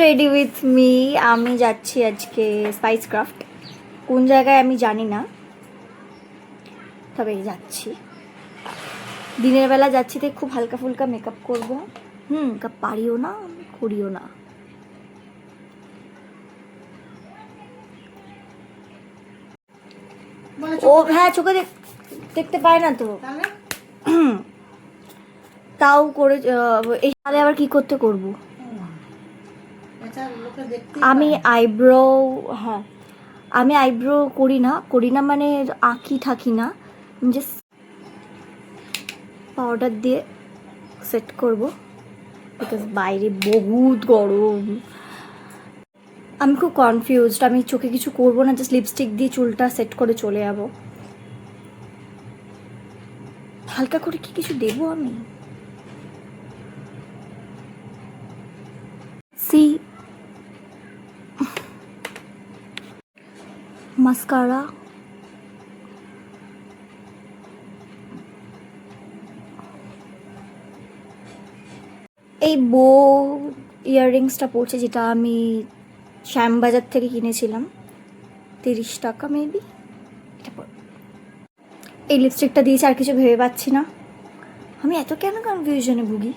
Ready with me. আমি যাচ্ছি আজকে স্পাইস ক্রাফট। কোন জায়গায় আমি জানি না, তবে যাচ্ছি। দিনের বেলা যাচ্ছি তো খুব হালকা ফুলকা মেকআপ করবো। মেকআপ পারিও না, করিও না। ও হ্যাঁ, চোখে দেখতে পায় না তো, তাও করে এই সালে আবার কি করতে করবো। আমি আইব্রো, হ্যাঁ আমি আইব্রো করি না মানে আঁকি থাকি না, জাস্ট পাউডার দিয়ে সেট করব, বিকজ বাইরে বহুত গরম। আমি খুব কনফিউজড, আমি চোখে কিছু করবো না, জাস্ট লিপস্টিক দিয়ে চুলটা সেট করে চলে যাব। হালকা করে কি কিছু দেবো আমি? সি মাস্কারা, এই বো ইয়াররিংসটা পড়ছে, যেটা আমি শ্যামবাজার থেকে কিনেছিলাম, 30 টাকা মেবি। এই লিপস্টিকটা দিয়েছি, আর কিছু ভেবে পাচ্ছি না। আমি এত কেন কনফিউশনে ভুগি।